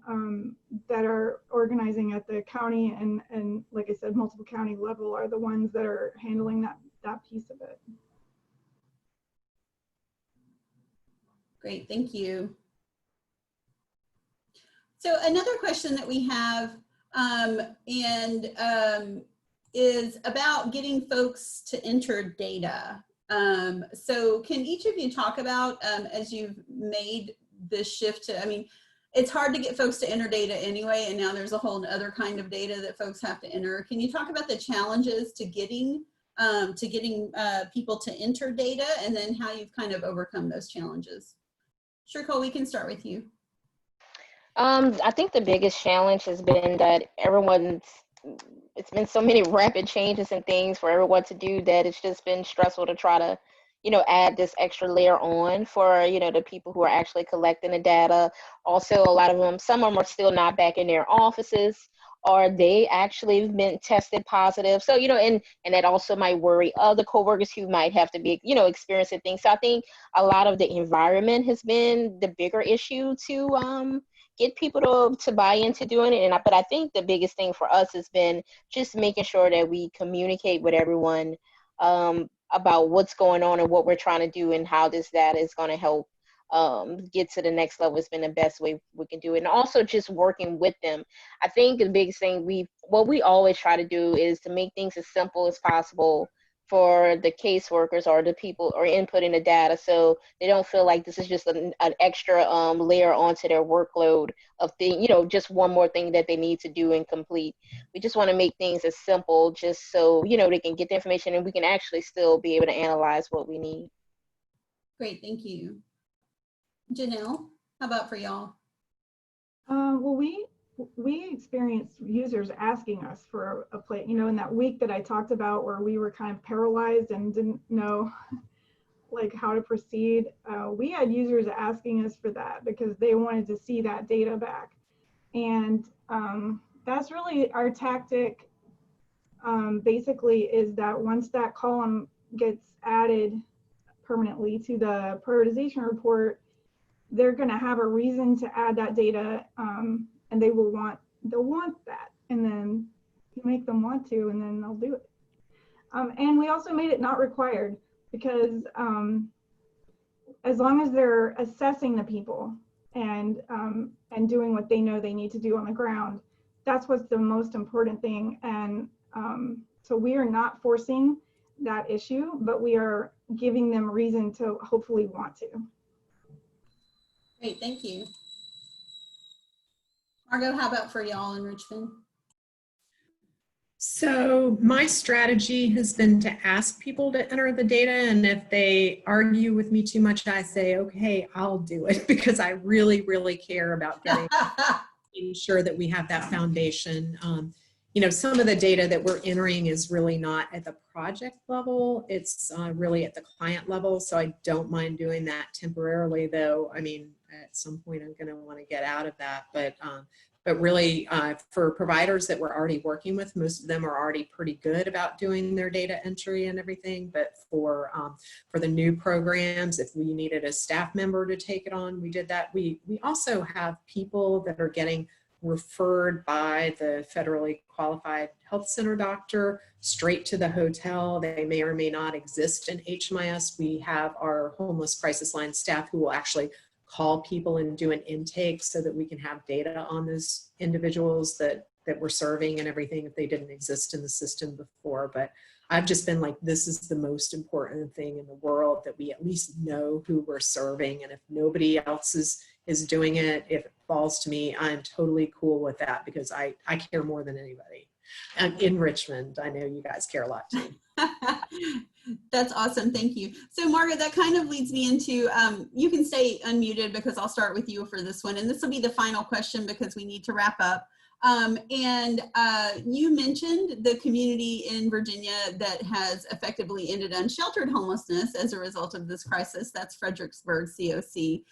that are organizing at the county and like I said, multiple county level are the ones that are handling that piece of it. Great, thank you. So another question that we have is about getting folks to enter data. So can each of you talk about, as you've made this shift to, I mean, it's hard to get folks to enter data anyway, and now there's a whole other kind of data that folks have to enter. Can you talk about the challenges to getting people to enter data, and then how you've kind of overcome those challenges? Sure, Cole, we can start with you. I think the biggest challenge has been that it's been so many rapid changes and things for everyone to do that it's just been stressful to try to, add this extra layer on for, the people who are actually collecting the data. Also, a lot of them, some of them are still not back in their offices, or they actually have been tested positive. So, and that also might worry other coworkers who might have to be, experiencing things. So I think a lot of the environment has been the bigger issue to get people to buy into doing it. But I think the biggest thing for us has been just making sure that we communicate with everyone about what's going on and what we're trying to do and how this data is going to help get to the next level. Has been the best way we can do it. And also just working with them. I think the biggest thing what we always try to do is to make things as simple as possible for the caseworkers or the people or inputting the data, so they don't feel like this is just an extra layer onto their workload of thing, you know, just one more thing that they need to do and complete. We just want to make things as simple, just so, you know, they can get the information and we can actually still be able to analyze what we need. Great, thank you. Janelle, how about for y'all? Well, we experienced users asking us for a plate, you know, in that week that I talked about where we were kind of paralyzed and didn't know like how to proceed. We had users asking us for that because they wanted to see that data back. And that's really our tactic, basically, is that once that column gets added permanently to the prioritization report, they're going to have a reason to add that data, and they'll want that, and then you make them want to, and then they'll do it. And we also made it not required, because as long as they're assessing the people and doing what they know they need to do on the ground, that's what's the most important thing. And so we are not forcing that issue, but we are giving them reason to hopefully want to. Great, thank you. Margot, how about for y'all in Richmond? So my strategy has been to ask people to enter the data, and if they argue with me too much, I say, okay, I'll do it, because I really, really care about making sure that we have that foundation. You know, some of the data that we're entering is really not at the project level, it's really at the client level, so I don't mind doing that temporarily, though. I mean, at some point I'm going to want to get out of that, but really for providers that we're already working with, most of them are already pretty good about doing their data entry and everything. But for the new programs, if we needed a staff member to take it on, we did that. We also have people that are getting referred by the federally qualified health center doctor straight to the hotel. They may or may not exist in HMIS. We have our homeless crisis line staff who will actually call people and do an intake so that we can have data on those individuals that we're serving and everything if they didn't exist in the system before. But I've just been like, this is the most important thing in the world, that we at least know who we're serving. And if nobody else is doing it, if it falls to me, I'm totally cool with that, because I care more than anybody. In Richmond, I know you guys care a lot too. That's awesome. Thank you. So Margaret, that kind of leads me into, you can stay unmuted because I'll start with you for this one. And this will be the final question because we need to wrap up. You mentioned the community in Virginia that has effectively ended unsheltered homelessness as a result of this crisis. That's Fredericksburg COC.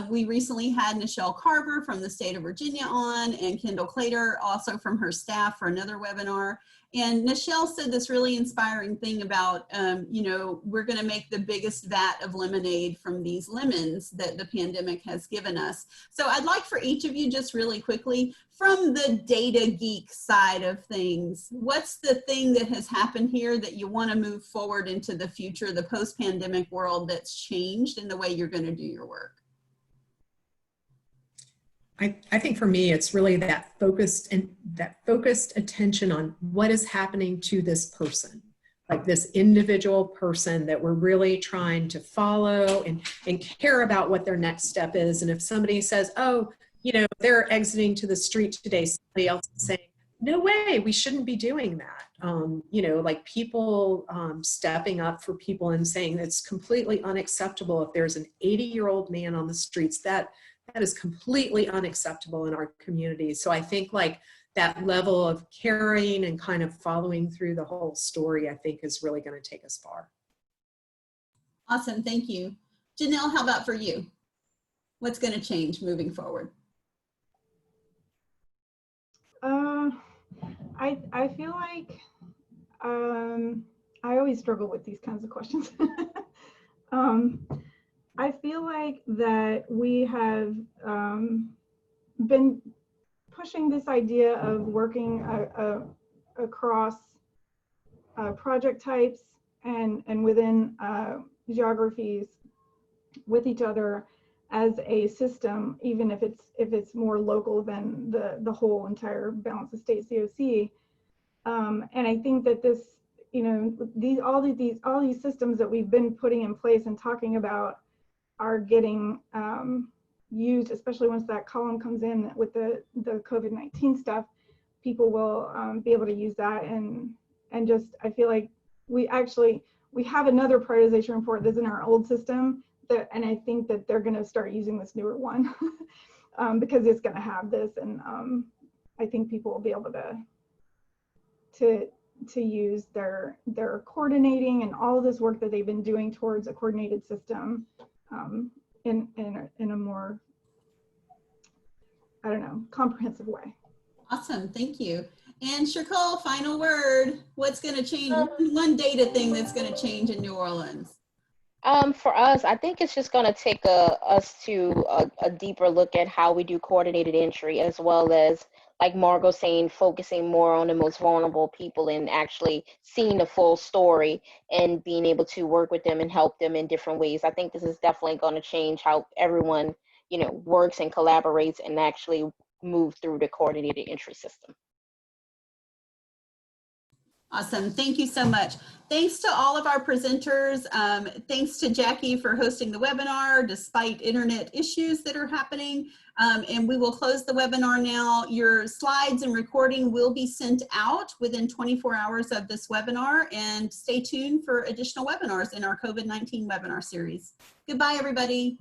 We recently had Nichelle Carver from the state of Virginia on, and Kendall Clater also from her staff for another webinar. And Nichelle said this really inspiring thing about, you know, we're going to make the biggest vat of lemonade from these lemons that the pandemic has given us. So I'd like for each of you, just really quickly, from the data geek side of things, what's the thing that has happened here that you want to move forward into the future, the post-pandemic world, that's changed in the way you're going to do your work? I think for me, it's really that focused attention on what is happening to this person, like this individual person that we're really trying to follow and care about what their next step is. And if somebody says, oh, you know, they're exiting to the street today, somebody else is saying, no way, we shouldn't be doing that. You know, like people stepping up for people and saying it's completely unacceptable if there's an 80-year-old man on the streets. That is completely unacceptable in our community. So I think like that level of caring and kind of following through the whole story, I think is really going to take us far. Awesome, thank you. Janelle, how about for you? What's going to change moving forward? I feel like I always struggle with these kinds of questions. I feel like that we have been pushing this idea of working across project types and within geographies with each other as a system, even if it's more local than the whole entire Balanced Estate COC. And I think that this, you know, all these systems that we've been putting in place and talking about are getting used, especially once that column comes in with the COVID-19 stuff. People will be able to use that, and just, I feel like we have another prioritization report that's in our old system, and I think that they're going to start using this newer one because it's going to have this, and I think people will be able to use their coordinating and all of this work that they've been doing towards a coordinated system in a more, I don't know, comprehensive way. Awesome, thank you. And Shirkul, final word. What's going to change? One data thing that's going to change in New Orleans. For us, I think it's just going to take us to a deeper look at how we do coordinated entry, as well as, like Margot saying, focusing more on the most vulnerable people and actually seeing the full story and being able to work with them and help them in different ways. I think this is definitely going to change how everyone, you know, works and collaborates and actually move through the coordinated entry system. Awesome, thank you so much. Thanks to all of our presenters. Thanks to Jackie for hosting the webinar despite internet issues that are happening. And we will close the webinar now. Your slides and recording will be sent out within 24 hours of this webinar, and stay tuned for additional webinars in our COVID-19 webinar series. Goodbye, everybody.